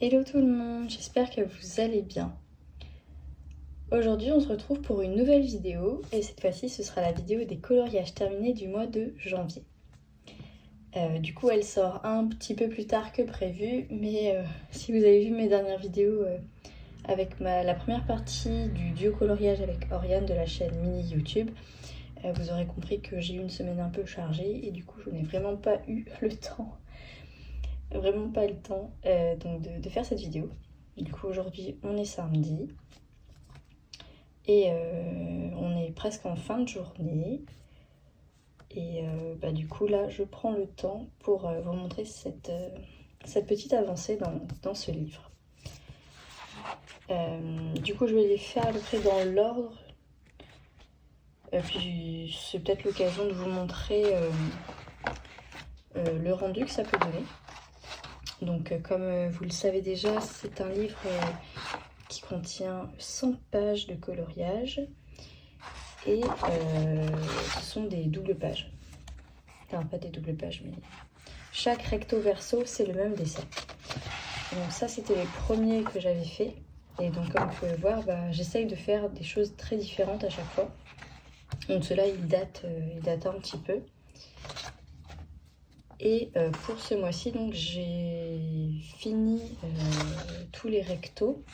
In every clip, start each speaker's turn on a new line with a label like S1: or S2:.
S1: Hello tout le monde, j'espère que vous allez bien. Aujourd'hui on se retrouve pour une nouvelle vidéo et cette fois-ci ce sera la vidéo des coloriages terminés du mois de janvier. Du coup elle sort un petit peu plus tard que prévu, mais si vous avez vu mes dernières vidéos avec la première partie du duo coloriage avec Oriane de la chaîne Mini YouTube, vous aurez compris que j'ai eu une semaine un peu chargée et du coup je n'ai vraiment pas eu le temps. Vraiment pas le temps donc de faire cette vidéo. Du coup aujourd'hui on est samedi et on est presque en fin de journée et du coup là je prends le temps pour vous montrer cette petite avancée dans ce livre. Du coup je vais les faire à peu près dans l'ordre, puis c'est peut-être l'occasion de vous montrer le rendu que ça peut donner. Donc comme vous le savez déjà, c'est un livre qui contient 100 pages de coloriage et ce sont des doubles pages. Enfin pas des doubles pages, mais chaque recto verso c'est le même dessin. Donc ça c'était les premiers que j'avais fait et donc comme vous pouvez le voir, j'essaye de faire des choses très différentes à chaque fois. Donc cela il date un petit peu. Et pour ce mois-ci, donc j'ai fini tous les rectos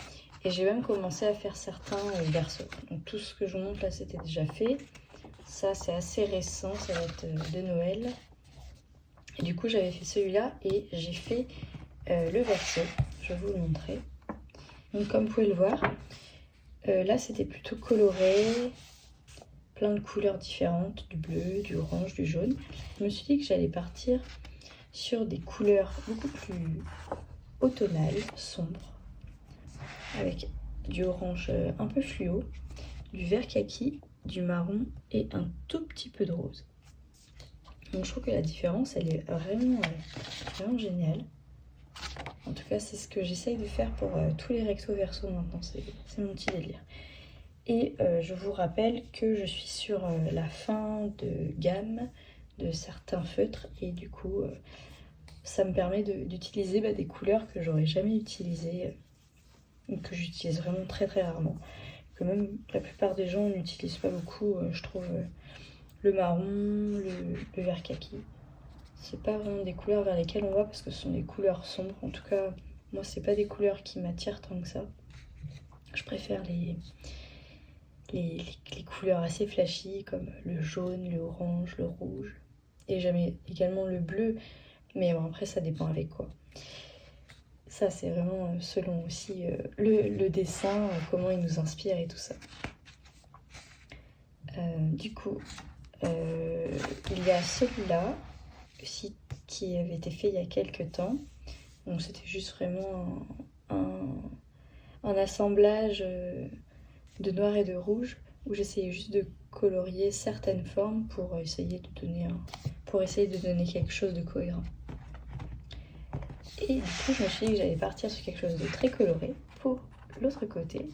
S1: et j'ai même commencé à faire certains versos. Donc tout ce que je vous montre là, c'était déjà fait. Ça, c'est assez récent, ça va être de Noël. Et du coup, j'avais fait celui-là et j'ai fait le verso. Je vais vous le montrer. Donc comme vous pouvez le voir, là c'était plutôt coloré. Plein de couleurs différentes, du bleu, du orange, du jaune. Je me suis dit que j'allais partir sur des couleurs beaucoup plus automnales, sombres, avec du orange un peu fluo, du vert kaki, du marron et un tout petit peu de rose. Donc je trouve que la différence, elle est vraiment géniale. En tout cas, c'est ce que j'essaye de faire pour tous les recto verso maintenant, c'est mon petit délire. Et je vous rappelle que je suis sur la fin de gamme de certains feutres et du coup ça me permet d'utiliser des couleurs que j'aurais jamais utilisées ou que j'utilise vraiment très rarement, que même la plupart des gens n'utilisent pas beaucoup. Je trouve le marron, le vert kaki, c'est pas vraiment des couleurs vers lesquelles on va parce que ce sont des couleurs sombres. En tout cas moi c'est pas des couleurs qui m'attirent tant que ça. Je préfère les couleurs assez flashy comme le jaune, le orange, le rouge. Et j'aime également le bleu, mais bon, après ça dépend avec quoi. Ça c'est vraiment selon aussi le dessin, comment il nous inspire et tout ça. Du coup, il y a celui-là aussi qui avait été fait il y a quelques temps. Donc c'était juste vraiment un assemblage de noir et de rouge où j'essayais juste de colorier certaines formes pour essayer de donner quelque chose de cohérent. Et du coup je me suis dit que j'allais partir sur quelque chose de très coloré pour l'autre côté.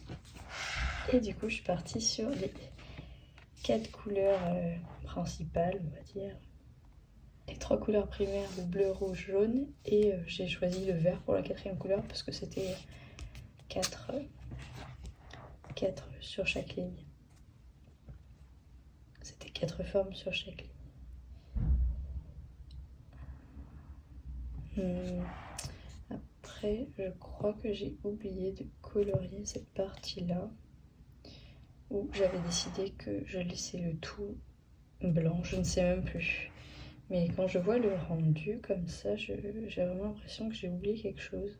S1: Et du coup je suis partie sur les 4 couleurs principales, on va dire. Les 3 couleurs primaires, le bleu, rouge, jaune. Et j'ai choisi le vert pour la 4e couleur parce que c'était 4 sur chaque ligne. C'était 4 formes sur chaque ligne. Après, je crois que j'ai oublié de colorier cette partie-là où j'avais décidé que je laissais le tout blanc, je ne sais même plus. Mais quand je vois le rendu comme ça, j'ai vraiment l'impression que j'ai oublié quelque chose.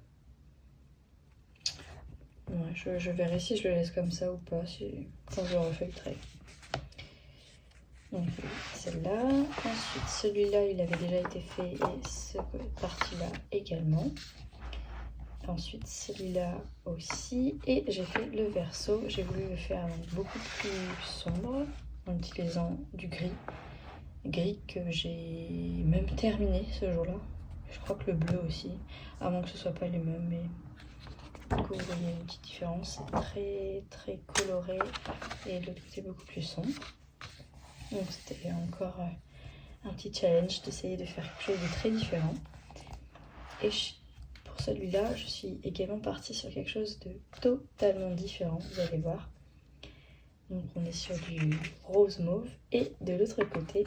S1: Ouais, je verrai si je le laisse comme ça ou pas, quand je refais le trait. Donc celle-là. Ensuite, celui-là, il avait déjà été fait et cette partie-là également. Ensuite, celui-là aussi. Et j'ai fait le verso. J'ai voulu le faire beaucoup plus sombre en utilisant du gris. Gris que j'ai même terminé ce jour-là. Je crois que le bleu aussi, à moins que ce soit pas les mêmes, mais du coup vous voyez une petite différence. C'est très coloré et l'autre côté beaucoup plus sombre. Donc c'était encore un petit challenge d'essayer de faire quelque chose de très différent. Et pour celui-là, je suis également partie sur quelque chose de totalement différent, vous allez voir. Donc on est sur du rose mauve et de l'autre côté,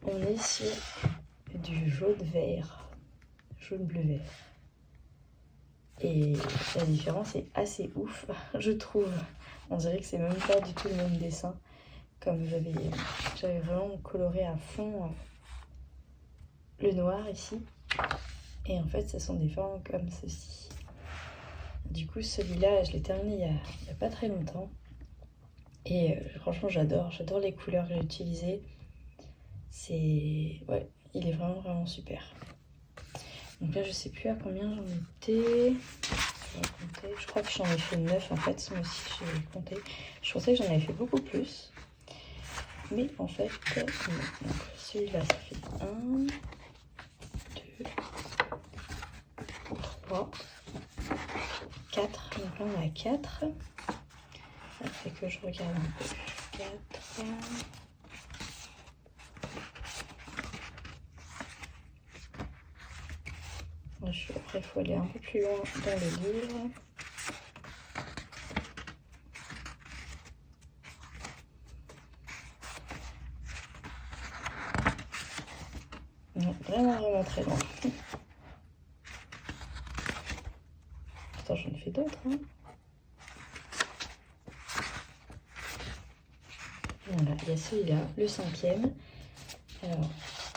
S1: on est sur du jaune vert, jaune bleu vert. Et la différence est assez ouf, je trouve. On dirait que c'est même pas du tout le même dessin, comme j'avais vraiment coloré à fond le noir ici. Et en fait, ce sont des formes comme ceci. Du coup, celui-là, je l'ai terminé il y a pas très longtemps. Et franchement, j'adore les couleurs que j'ai utilisées. Ouais, il est vraiment, vraiment super. Donc là, je sais plus à combien j'en étais. Je crois que j'en ai fait 9 en fait, moi aussi j'ai compté. Je pensais que j'en avais fait beaucoup plus. Mais en fait, non. Donc celui-là, ça fait 1, 2, 3, 4. Donc là, on a 4. Ça fait que je regarde un peu. 4. Après, il faut aller un peu plus loin dans le livre. Non, vraiment, vraiment très loin. Attends, j'en ai fait d'autres. Hein. Voilà, il y a celui-là, le 5e. Alors,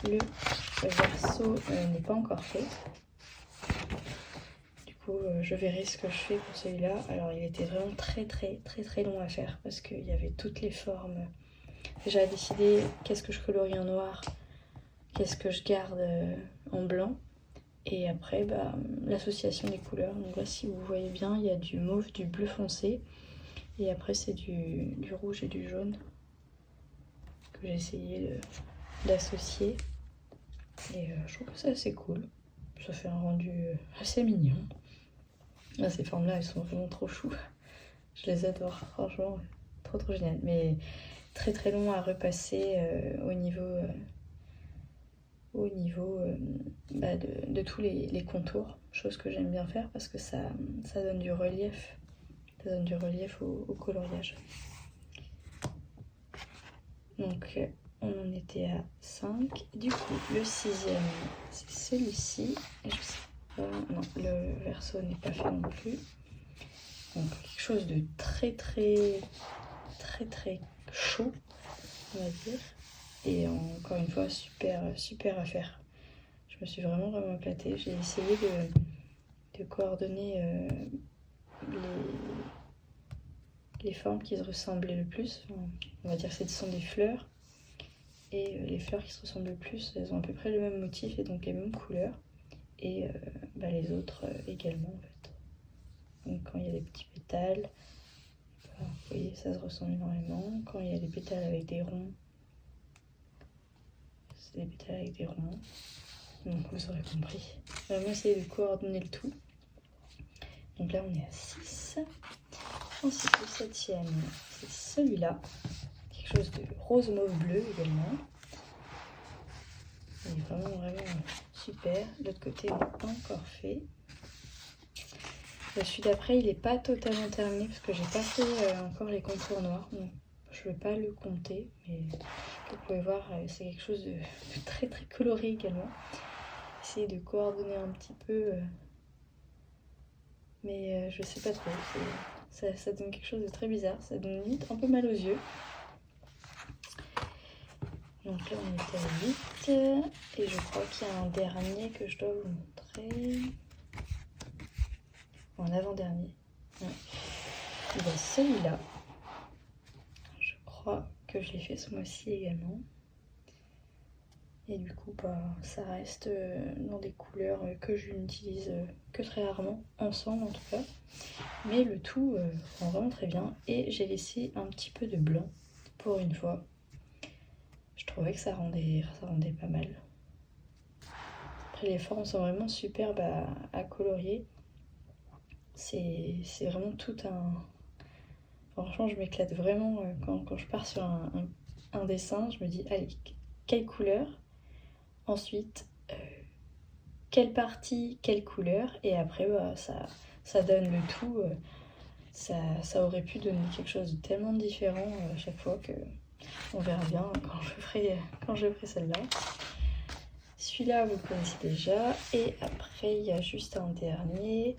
S1: le verso n'est pas encore fait. Du coup, je verrai ce que je fais pour celui-là. Alors, il était vraiment très long à faire parce qu'il y avait toutes les formes. Déjà à décider qu'est-ce que je colorie en noir, qu'est-ce que je garde en blanc. Et après, l'association des couleurs. Donc là, si vous voyez bien, il y a du mauve, du bleu foncé. Et après, c'est du rouge et du jaune que j'ai essayé d'associer. Et je trouve que c'est assez cool. Ça fait un rendu assez mignon. Là, ces formes-là, elles sont vraiment trop chou. Je les adore, franchement, trop génial. Mais très long à repasser au niveau de tous les contours. Chose que j'aime bien faire parce que ça donne du relief. Ça donne du relief au coloriage. Donc on en était à 5. Du coup, le 6e, c'est celui-ci. Et je sais pas, non, le verso n'est pas fait non plus. Donc quelque chose de très chaud, on va dire. Et encore une fois, super à faire. Je me suis vraiment éclatée. J'ai essayé de coordonner les formes qui se ressemblaient le plus. On va dire que ce sont des fleurs. Et les fleurs qui se ressemblent le plus, elles ont à peu près le même motif et donc les mêmes couleurs. Et les autres également en fait. Donc quand il y a des petits pétales, vous voyez, ça se ressemble énormément. Quand il y a des pétales avec des ronds, c'est des pétales avec des ronds. Donc vous aurez compris. On va vraiment essayer de coordonner le tout. Donc là on est à 6. Ensuite le 7e, c'est celui-là. Quelque chose de rose mauve bleu également. Il est vraiment super. De l'autre côté, il n'est pas encore fait. Celui d'après, il n'est pas totalement terminé parce que j'ai pas fait encore les contours noirs. Donc je ne vais pas le compter. Mais vous pouvez voir, c'est quelque chose de très coloré également. Essayer de coordonner un petit peu. Mais je sais pas trop. Ça donne quelque chose de très bizarre. Ça donne limite un peu mal aux yeux. Donc là on était à 8 et je crois qu'il y a un dernier que je dois vous montrer. En avant-dernier. Ouais. Il y a celui-là. Je crois que je l'ai fait ce mois-ci également. Et du coup ça reste dans des couleurs que je n'utilise que très rarement, ensemble en tout cas. Mais le tout rend vraiment très bien. Et j'ai laissé un petit peu de blanc pour une fois. Je trouvais que ça rendait pas mal. Après les formes sont vraiment superbes à colorier. C'est vraiment tout un... Franchement je m'éclate vraiment quand je pars sur un dessin. Je me dis allez, quelle couleur? Ensuite quelle partie, quelle couleur, et après bah, ça donne le tout. Ça aurait pu donner quelque chose de tellement différent à chaque fois que on verra bien quand je ferai celle-là. Celui-là, vous le connaissez déjà. Et après, il y a juste un dernier.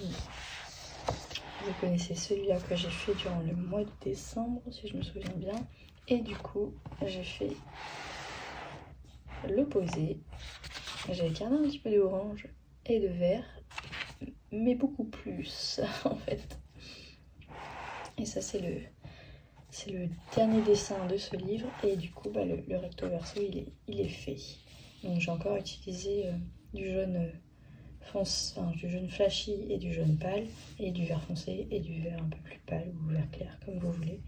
S1: Vous connaissez celui-là que j'ai fait durant le mois de décembre, si je me souviens bien. Et du coup, j'ai fait l'opposé. J'ai gardé un petit peu d'orange et de vert, mais beaucoup plus, en fait. Et ça, c'est le dernier dessin de ce livre. Et du coup, bah, le recto verso, il est fait. Donc, j'ai encore utilisé du jaune du jaune flashy et du jaune pâle, et du vert foncé et du vert un peu plus pâle ou vert clair, comme vous voulez.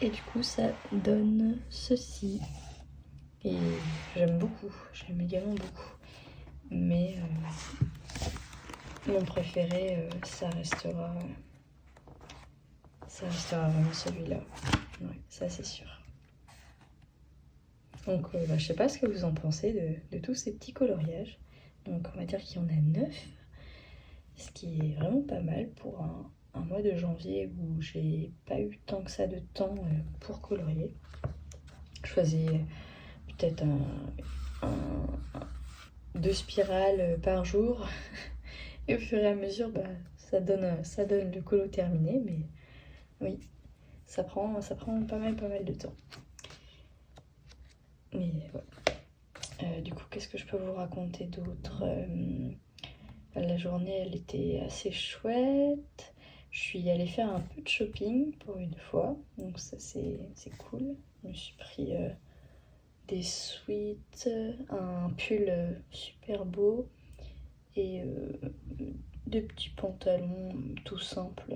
S1: Et du coup, ça donne ceci. Et j'aime également beaucoup. Mais mon préféré, ça restera vraiment celui-là. Ouais, ça c'est sûr. Donc je sais pas ce que vous en pensez de tous ces petits coloriages. Donc on va dire qu'il y en a 9, ce qui est vraiment pas mal pour un mois de janvier où j'ai pas eu tant que ça de temps pour colorier. Je faisais peut-être 2 spirales par jour et au fur et à mesure bah, ça donne le colo terminé, mais oui, ça prend pas mal de temps. Mais ouais. Du coup, qu'est-ce que je peux vous raconter d'autre? La journée, elle était assez chouette. Je suis allée faire un peu de shopping pour une fois, donc ça c'est cool. Je me suis pris des sweats, un pull super beau et 2 petits pantalons tout simples,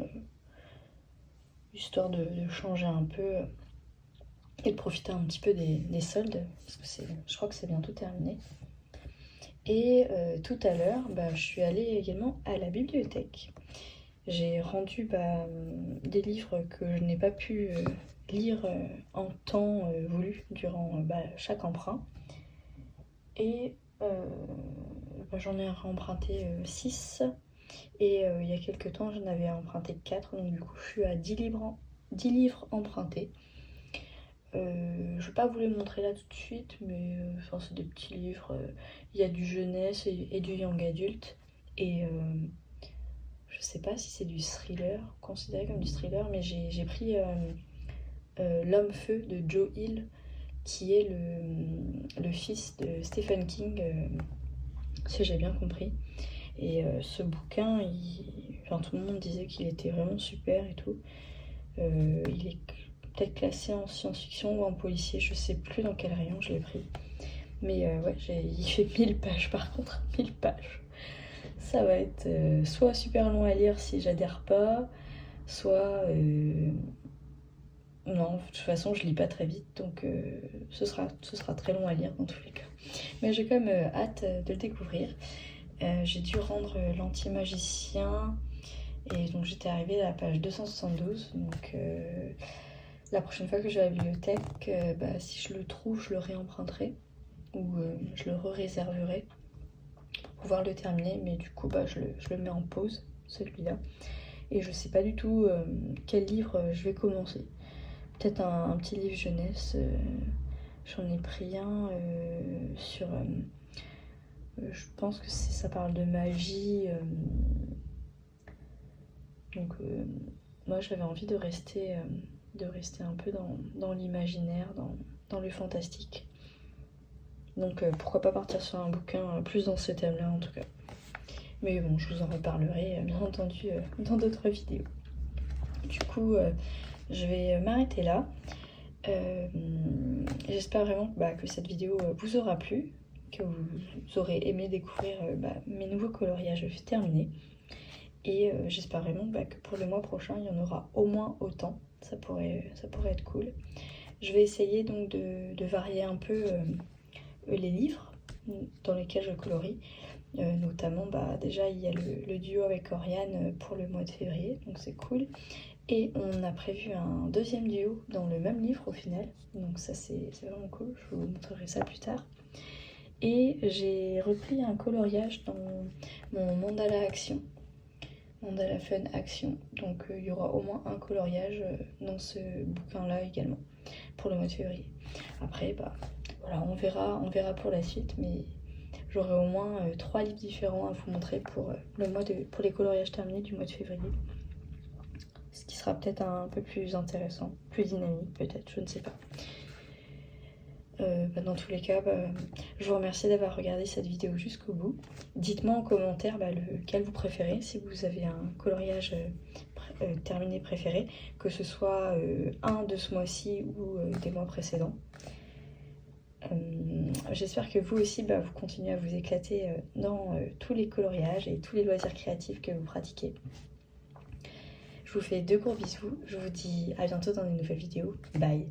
S1: histoire de changer un peu et de profiter un petit peu des soldes, parce que je crois que c'est bientôt terminé. Et tout à l'heure, bah, je suis allée également à la bibliothèque. J'ai rendu des livres que je n'ai pas pu lire en temps voulu durant chaque emprunt. Et j'en ai emprunté 6. Et il y a quelques temps, j'en avais emprunté 4. Donc du coup, je suis à 10 livres empruntés. Je ne vais pas vous les montrer là tout de suite, mais c'est des petits livres. Il y a du jeunesse et du young adulte. Et je sais pas si c'est du thriller, considéré comme du thriller, mais j'ai pris L'Homme-Feu de Joe Hill, qui est le fils de Stephen King, si j'ai bien compris. Et ce bouquin, tout le monde disait qu'il était vraiment super et tout. Il est peut-être classé en science-fiction ou en policier, je sais plus dans quel rayon je l'ai pris. Mais ouais, il fait 1000 pages par contre, 1000 pages. Ça va être soit super long à lire si j'adhère pas, soit... non, de toute façon, je lis pas très vite, donc ce sera très long à lire dans tous les cas. Mais j'ai quand même hâte de le découvrir. J'ai dû rendre l'Anti-Magicien, et donc j'étais arrivée à la page 272, donc... la prochaine fois que je vais à la bibliothèque, si je le trouve, je le réemprunterai ou je le réserverai pour pouvoir le terminer. Mais du coup, je le mets en pause, celui-là. Et je sais pas du tout quel livre je vais commencer. Peut-être un petit livre jeunesse. J'en ai pris un sur... je pense que ça parle de magie. Donc moi, j'avais envie de rester un peu dans l'imaginaire, dans le fantastique. Donc pourquoi pas partir sur un bouquin plus dans ce thème-là en tout cas. Mais bon, je vous en reparlerai bien entendu dans d'autres vidéos. Du coup, je vais m'arrêter là. J'espère vraiment que cette vidéo vous aura plu, que vous aurez aimé découvrir mes nouveaux coloriages terminés. Et j'espère vraiment que pour le mois prochain, il y en aura au moins autant. Ça pourrait être cool. Je vais essayer donc de varier un peu les livres dans lesquels je colorie. Notamment, déjà, il y a le duo avec Oriane pour le mois de février, donc c'est cool. Et on a prévu un deuxième duo dans le même livre au final. Donc ça c'est vraiment cool, je vous montrerai ça plus tard. Et j'ai repris un coloriage dans mon mandala action. Mandala Fun Action. Donc il y aura au moins un coloriage dans ce bouquin-là également pour le mois de février. Après, bah voilà, on verra pour la suite, mais j'aurai au moins 3 livres différents à vous montrer pour pour les coloriages terminés du mois de février. Ce qui sera peut-être un peu plus intéressant, plus dynamique peut-être, je ne sais pas. Dans tous les cas, je vous remercie d'avoir regardé cette vidéo jusqu'au bout. Dites-moi en commentaire lequel vous préférez, si vous avez un coloriage terminé préféré, que ce soit un de ce mois-ci ou des mois précédents. J'espère que vous aussi, vous continuez à vous éclater dans tous les coloriages et tous les loisirs créatifs que vous pratiquez. Je vous fais de gros bisous, je vous dis à bientôt dans de nouvelles vidéos. Bye!